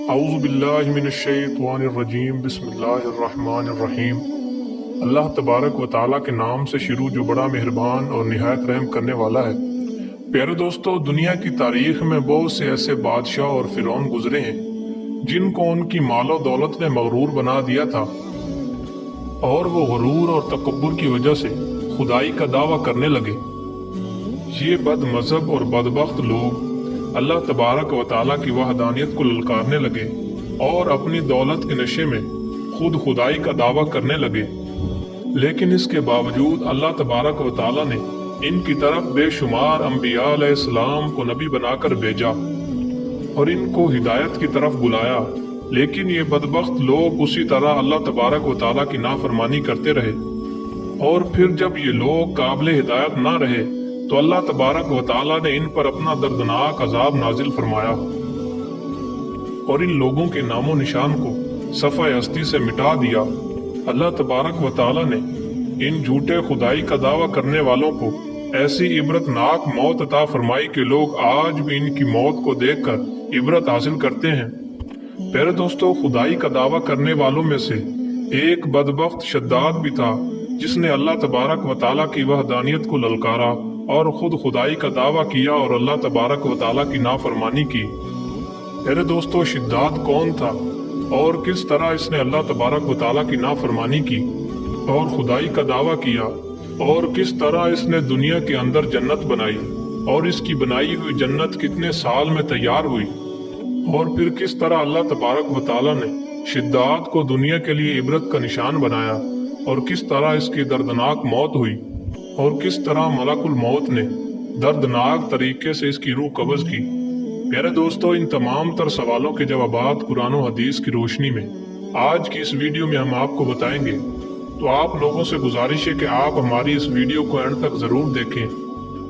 اعوذ باللہ من الشیطان الرجیم بسم اللہ الرحمن الرحیم۔ اللہ تبارک و تعالیٰ کے نام سے شروع جو بڑا مہربان اور نہایت رحم کرنے والا ہے۔ پیارے دوستو، دنیا کی تاریخ میں بہت سے ایسے بادشاہ اور فرعون گزرے ہیں جن کو ان کی مال و دولت نے مغرور بنا دیا تھا، اور وہ غرور اور تکبر کی وجہ سے خدائی کا دعویٰ کرنے لگے۔ یہ بد مذہب اور بدبخت لوگ اللہ تبارک و تعالیٰ کی وحدانیت کو للکارنے لگے اور اپنی دولت کے نشے میں خود خدائی کا دعویٰ کرنے لگے، لیکن اس کے باوجود اللہ تبارک و تعالیٰ نے ان کی طرف بے شمار انبیاء علیہ السلام کو نبی بنا کر بھیجا اور ان کو ہدایت کی طرف بلایا، لیکن یہ بدبخت لوگ اسی طرح اللہ تبارک و تعالیٰ کی نافرمانی کرتے رہے، اور پھر جب یہ لوگ قابل ہدایت نہ رہے تو اللہ تبارک و تعالیٰ نے ان پر اپنا دردناک عذاب نازل فرمایا اور ان لوگوں کے نام و نشان کو صفحہ ہستی سے مٹا دیا۔ اللہ تبارک و تعالیٰ نے ان جھوٹے خدائی کا دعویٰ کرنے والوں کو ایسی عبرتناک موت عطا فرمائی کہ لوگ آج بھی ان کی موت کو دیکھ کر عبرت حاصل کرتے ہیں۔ پیارے دوستو، خدائی کا دعویٰ کرنے والوں میں سے ایک بدبخت شداد بھی تھا جس نے اللہ تبارک و تعالیٰ کی وحدانیت کو للکارا اور خود خدائی کا دعویٰ کیا اور اللہ تبارک و تعالیٰ کی نافرمانی کی۔ میرے دوستو، شداد کون تھا اور کس طرح اس نے اللہ تبارک و تعالیٰ کی نافرمانی کی اور خدائی کا دعویٰ کیا، اور کس طرح اس نے دنیا کے اندر جنت بنائی اور اس کی بنائی ہوئی جنت کتنے سال میں تیار ہوئی، اور پھر کس طرح اللہ تبارک و تعالیٰ نے شداد کو دنیا کے لیے عبرت کا نشان بنایا، اور کس طرح اس کی دردناک موت ہوئی، اور کس طرح ملک الموت نے دردناک طریقے سے اس کی روح قبض کی۔ پیارے دوستو، ان تمام تر سوالوں کے جوابات قرآن و حدیث کی روشنی میں آج کی اس ویڈیو میں ہم آپ کو بتائیں گے، تو آپ لوگوں سے گزارش ہے کہ آپ ہماری اس ویڈیو کو اینڈ تک ضرور دیکھیں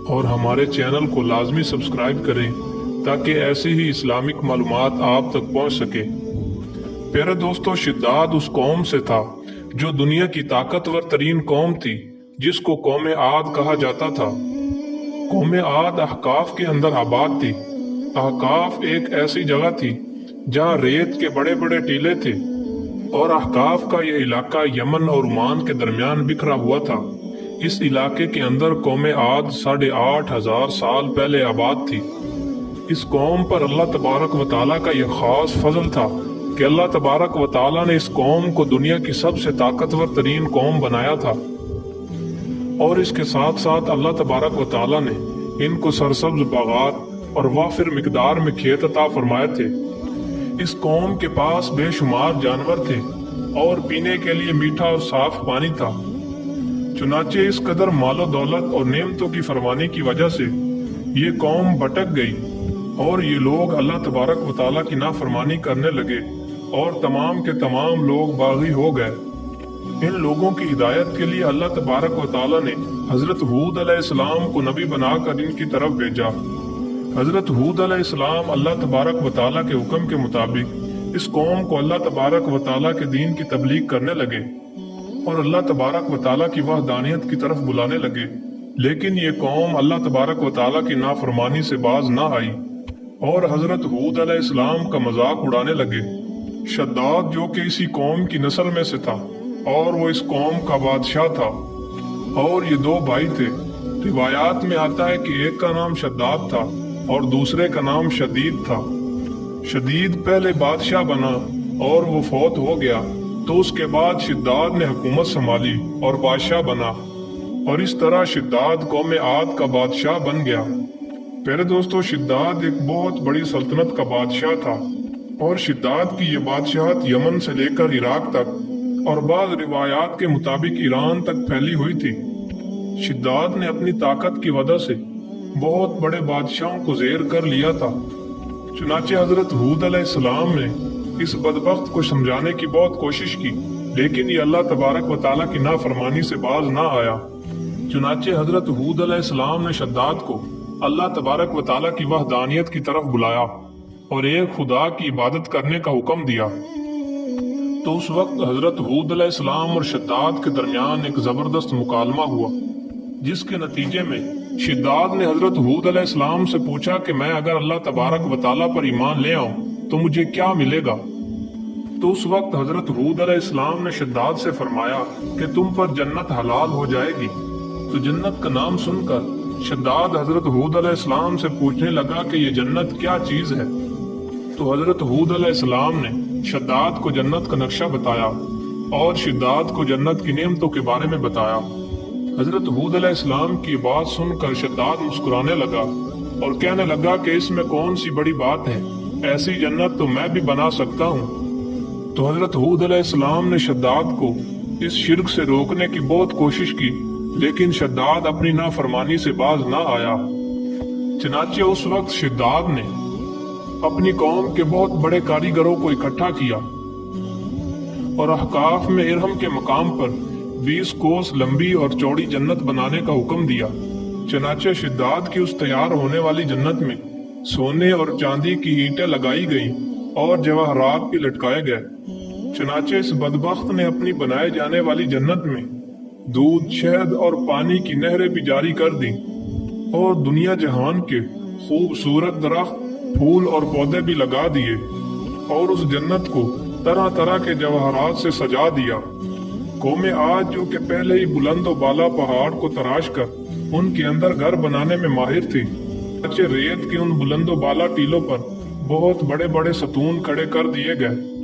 اور ہمارے چینل کو لازمی سبسکرائب کریں تاکہ ایسی ہی اسلامک معلومات آپ تک پہنچ سکے۔ پیارے دوستو، شداد اس قوم سے تھا جو دنیا کی طاقتور ترین قوم تھی، جس کو قوم عاد کہا جاتا تھا۔ قوم عاد احقاف کے اندر آباد تھی۔ احقاف ایک ایسی جگہ تھی جہاں ریت کے بڑے بڑے ٹیلے تھے، اور احقاف کا یہ علاقہ یمن اور عمان کے درمیان بکھرا ہوا تھا۔ اس علاقے کے اندر قوم عاد 8,500 سال پہلے آباد تھی۔ اس قوم پر اللہ تبارک و تعالیٰ کا یہ خاص فضل تھا کہ اللہ تبارک و تعالیٰ نے اس قوم کو دنیا کی سب سے طاقتور ترین قوم بنایا تھا، اور اس کے ساتھ ساتھ اللہ تبارک و تعالیٰ نے ان کو سرسبز باغات اور وافر مقدار میں کھیت عطا فرمائے تھے۔ اس قوم کے پاس بے شمار جانور تھے اور پینے کے لیے میٹھا اور صاف پانی تھا۔ چنانچہ اس قدر مال و دولت اور نعمتوں کی فرمانی کی وجہ سے یہ قوم بھٹک گئی، اور یہ لوگ اللہ تبارک و تعالیٰ کی نافرمانی کرنے لگے، اور تمام کے تمام لوگ باغی ہو گئے۔ ان لوگوں کی ہدایت کے لیے اللہ تبارک و تعالیٰ نے حضرت ہود علیہ السلام کو نبی بنا کر ان کی طرف بھیجا۔ حضرت ہود علیہ السلام اللہ تبارک و تعالیٰ کے حکم کے مطابق اس قوم کو اللہ تبارک و تعالیٰ کے دین کی تبلیغ کرنے لگے اور اللہ تبارک و تعالیٰ کی وحدانیت کی طرف بلانے لگے، لیکن یہ قوم اللہ تبارک و تعالیٰ کی نافرمانی سے باز نہ آئی اور حضرت ہود علیہ السلام کا مذاق اڑانے لگے۔ شداد جو کہ اسی قوم کی نسل میں سے تھا اور وہ اس قوم کا بادشاہ تھا، اور یہ دو بھائی تھے۔ روایات میں آتا ہے کہ ایک کا نام شداد تھا اور دوسرے کا نام شدید تھا۔ شدید پہلے بادشاہ بنا اور وہ فوت ہو گیا، تو اس کے بعد شداد نے حکومت سنبھالی اور بادشاہ بنا، اور اس طرح شداد قوم عاد کا بادشاہ بن گیا۔ پیارے دوستو، شداد ایک بہت بڑی سلطنت کا بادشاہ تھا، اور شداد کی یہ بادشاہت یمن سے لے کر عراق تک اور بعض روایات کے مطابق ایران تک پھیلی ہوئی تھی۔ شداد نے اپنی طاقت کی وجہ سے بہت بڑے بادشاہوں کو زیر کر لیا تھا۔ چنانچہ حضرت ہود علیہ السلام نے اس بدبخت کو سمجھانے کی بہت کوشش کی، لیکن یہ اللہ تبارک و تعالیٰ کی نافرمانی سے باز نہ آیا۔ چنانچہ حضرت ہود علیہ السلام نے شداد کو اللہ تبارک و تعالیٰ کی وحدانیت کی طرف بلایا اور ایک خدا کی عبادت کرنے کا حکم دیا۔ تو اس وقت حضرت ہود علیہ السلام اور شداد کے درمیان ایک زبردست مکالمہ ہوا، جس کے نتیجے میں شداد نے حضرت ہود علیہ السلام سے پوچھا کہ میں اگر اللہ تبارک و تعالیٰ پر ایمان لے آؤں تو مجھے کیا ملے گا؟ تو اس وقت حضرت ہود علیہ السلام نے شداد سے فرمایا کہ تم پر جنت حلال ہو جائے گی۔ تو جنت کا نام سن کر شداد حضرت ہود علیہ السلام سے پوچھنے لگا کہ یہ جنت کیا چیز ہے؟ تو حضرت ہود علیہ السلام نے شداد کو جنت کا نقشہ بتایا اور شداد کو جنت کی نعمتوں کے بارے میں بتایا۔ حضرت ہود علیہ السلام کی بات سن کر شداد مسکرانے لگا اور کہنے لگا کہ اس میں کون سی بڑی بات ہے، ایسی جنت تو میں بھی بنا سکتا ہوں۔ تو حضرت ہود علیہ السلام نے شداد کو اس شرک سے روکنے کی بہت کوشش کی، لیکن شداد اپنی نافرمانی سے باز نہ آیا۔ چنانچہ اس وقت شداد نے اپنی قوم کے بہت بڑے کاریگروں کو اکٹھا کیا اور احقاف میں ارہم کے مقام پر 20 کوس لمبی اور چوڑی جنت بنانے کا حکم دیا۔ چنانچہ شداد کی اس تیار ہونے والی جنت میں سونے اور چاندی کی اینٹیں لگائی گئیں اور جواہرات بھی لٹکائے گئے۔ چنانچہ اس بدبخت نے اپنی بنائے جانے والی جنت میں دودھ، شہد اور پانی کی نہریں بھی جاری کر دیں اور دنیا جہان کے خوبصورت درخت، پھول اور پودے بھی لگا دیے اور اس جنت کو طرح طرح کے جواہرات سے سجا دیا۔ قوم عاد جو کہ پہلے ہی بلند و بالا پہاڑ کو تراش کر ان کے اندر گھر بنانے میں ماہر تھی، اچھے ریت کے ان بلند و بالا ٹیلوں پر بہت بڑے بڑے ستون کھڑے کر دیے گئے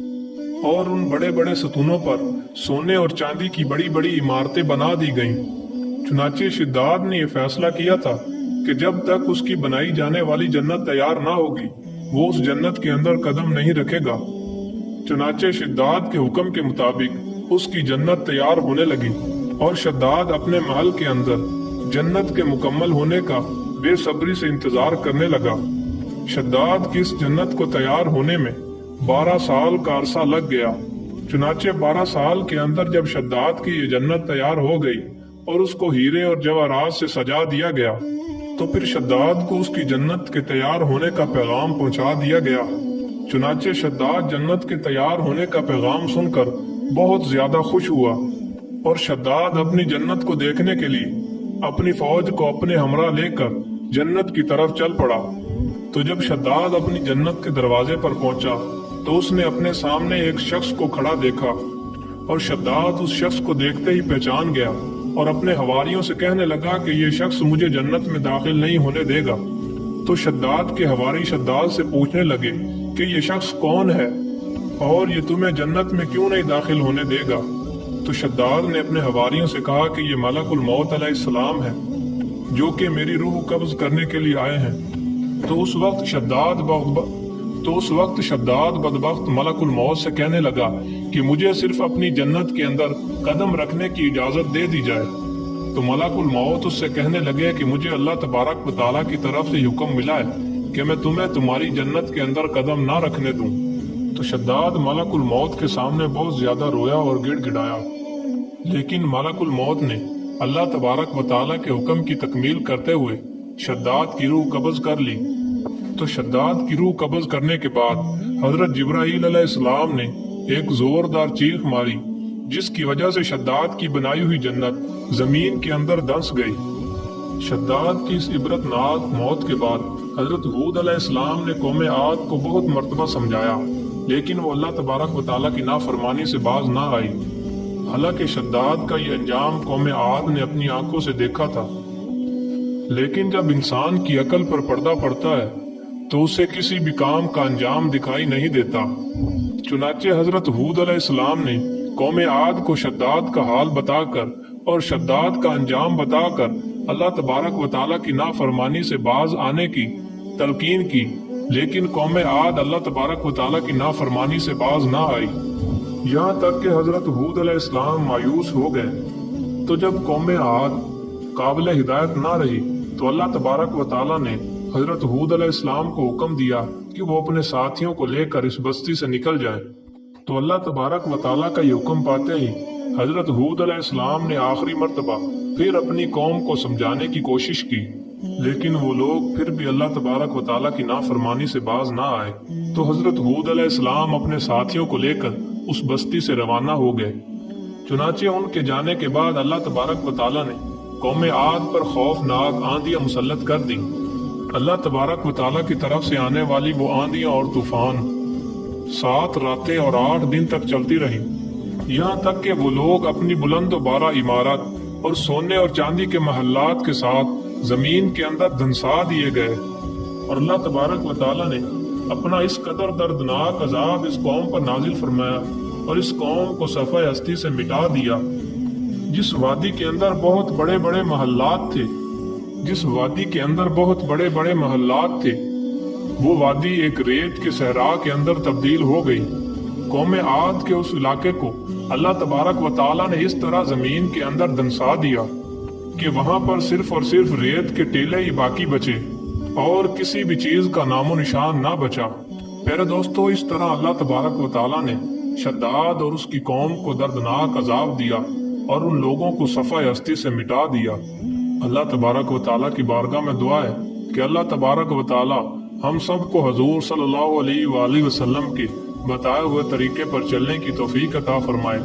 اور ان بڑے بڑے ستونوں پر سونے اور چاندی کی بڑی بڑی عمارتیں بنا دی گئیں۔ چنانچہ شداد نے یہ فیصلہ کیا تھا کہ جب تک اس کی بنائی جانے والی جنت تیار نہ ہوگی وہ اس جنت کے اندر قدم نہیں رکھے گا۔ چنانچہ شداد کے حکم کے مطابق اس کی جنت تیار ہونے لگی اور شداد اپنے محل کے اندر جنت کے مکمل ہونے کا بے صبری سے انتظار کرنے لگا۔ شداد کی اس جنت کو تیار ہونے میں 12 سال کا عرصہ لگ گیا۔ چنانچہ 12 سال کے اندر جب شداد کی یہ جنت تیار ہو گئی اور اس کو ہیرے اور جواہرات سے سجا دیا گیا تو پھر شداد کو اس کی جنت کے تیار ہونے کا پیغام پہنچا دیا گیا۔ چنانچہ شداد جنت کے تیار ہونے کا پیغام سن کر بہت زیادہ خوش ہوا اور شداد اپنی جنت کو دیکھنے کے لیے اپنی فوج کو اپنے ہمراہ لے کر جنت کی طرف چل پڑا۔ تو جب شداد اپنی جنت کے دروازے پر پہنچا تو اس نے اپنے سامنے ایک شخص کو کھڑا دیکھا اور شداد اس شخص کو دیکھتے ہی پہچان گیا اور اپنے حواریوں سے کہنے لگا کہ یہ شخص مجھے جنت میں داخل نہیں ہونے دے گا۔ تو شداد کے حواری شداد سے پوچھنے لگے کہ یہ شخص کون ہے اور یہ تمہیں جنت میں کیوں نہیں داخل ہونے دے گا؟ تو شداد نے اپنے حواریوں سے کہا کہ یہ ملک الموت علیہ السلام ہے جو کہ میری روح قبض کرنے کے لیے آئے ہیں۔ تو اس وقت شداد بدبخت ملک الموت سے کہنے لگا کہ مجھے صرف اپنی جنت کے اندر قدم رکھنے کی اجازت دے دی جائے۔ تو ملک الموت اس سے کہنے لگے کہ مجھے اللہ تبارک و تعالیٰ کی طرف سے حکم ملا ہے کہ میں تمہیں تمہاری جنت کے اندر قدم نہ رکھنے دوں۔ تو شداد ملک الموت کے سامنے بہت زیادہ رویا اور گڑ گڑایا، لیکن ملک الموت نے اللہ تبارک و تعالیٰ کے حکم کی تکمیل کرتے ہوئے شداد کی روح قبض کر لی۔ تو شداد کی روح قبض کرنے کے بعد حضرت جبرائیل علیہ السلام نے ایک زوردار چیخ ماری جس کی وجہ سے شداد کی بنائی ہوئی جنت زمین کے اندر دنس گئی۔ شداد کی اس عبرتناک موت کے بعد حضرت ہود علیہ السلام نے قوم عاد کو بہت مرتبہ سمجھایا، لیکن وہ اللہ تبارک و تعالیٰ کی نافرمانی سے باز نہ آئی۔ حالانکہ شداد کا یہ انجام قوم عاد نے اپنی آنکھوں سے دیکھا تھا، لیکن جب انسان کی عقل پر پردہ پڑتا ہے تو اسے کسی بھی کام کا انجام دکھائی نہیں دیتا۔ چنانچہ حضرت ہود علیہ السلام نے قوم عاد کو شداد کا حال بتا کر اور شداد کا انجام بتا کر اللہ تبارک و تعالیٰ کی نافرمانی سے باز آنے کی تلقین کی، لیکن قوم عاد اللہ تبارک و تعالیٰ کی نافرمانی سے باز نہ آئی، یہاں تک کہ حضرت ہود علیہ السلام مایوس ہو گئے۔ تو جب قوم عاد قابل ہدایت نہ رہی تو اللہ تبارک و تعالیٰ نے حضرت ہود علیہ السلام کو حکم دیا کہ وہ اپنے ساتھیوں کو لے کر اس بستی سے نکل جائیں۔ تو اللہ تبارک و تعالیٰ کا یہ حکم پاتے ہی حضرت ہود علیہ السلام نے آخری مرتبہ پھر اپنی قوم کو سمجھانے کی کوشش کی، لیکن وہ لوگ پھر بھی اللہ تبارک و تعالیٰ کی نافرمانی سے باز نہ آئے۔ تو حضرت ہود علیہ السلام اپنے ساتھیوں کو لے کر اس بستی سے روانہ ہو گئے۔ چنانچہ ان کے جانے کے بعد اللہ تبارک و تعالیٰ نے قوم عاد پر خوفناک آندیاں مسلط کر دی۔ اللہ تبارک و تعالیٰ کی طرف سے آنے والی وہ آندیاں اور طوفان 7 راتیں اور 8 دن تک چلتی رہیں، یہاں تک کہ وہ لوگ اپنی بلند و بالا عمارت اور سونے اور چاندی کے محلات کے ساتھ زمین کے اندر دھنسا دیے گئے۔ اور اللہ تبارک و تعالیٰ نے اپنا اس قدر دردناک عذاب اس قوم پر نازل فرمایا اور اس قوم کو صفحہ ہستی سے مٹا دیا۔ جس وادی کے اندر بہت بڑے بڑے محلات تھے، وہ وادی ایک ریت کے صحرا کے اندر تبدیل ہو گئی۔ قوم عاد کے اس علاقے کو اللہ تبارک و تعالیٰ نے اس طرح زمین کے اندر دھنسا دیا کہ وہاں پر صرف اور صرف ریت کے ٹیلے ہی باقی بچے اور کسی بھی چیز کا نام و نشان نہ بچا۔ پیارے دوستو، اس طرح اللہ تبارک و تعالیٰ نے شداد اور اس کی قوم کو دردناک عذاب دیا اور ان لوگوں کو صفحہ ہستی سے مٹا دیا۔ اللہ تبارک و تعالیٰ کی بارگاہ میں دعا ہے کہ اللہ تبارک و تعالیٰ ہم سب کو حضور صلی اللہ علیہ وآلہ وسلم کے بتائے ہوئے طریقے پر چلنے کی توفیق عطا فرمائے۔